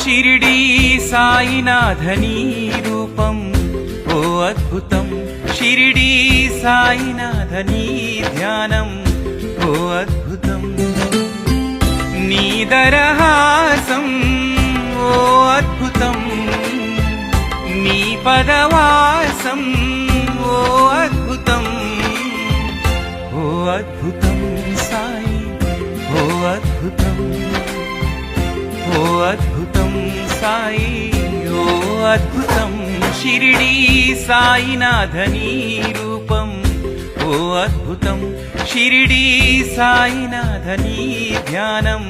షిరిడీ సాయినాథనీ రూపం ఓ అద్భుతం, షిరిడీ సాయినాథనీ ధ్యానం ఓ అద్భుతం, నీ దరహాసం ఓ అద్భుతం, నీ పదవాసం ఓ అద్భుతం, ఓ అద్భుతం సాయి ఓ అద్భుతం, ఓ అద్భుతం సాయి ఓ అద్భుతం, షిరిడీ సాయినాథనీ రూపం ఓ అద్భుతం, షిరిడీ సాయినాథనీ ధ్యానం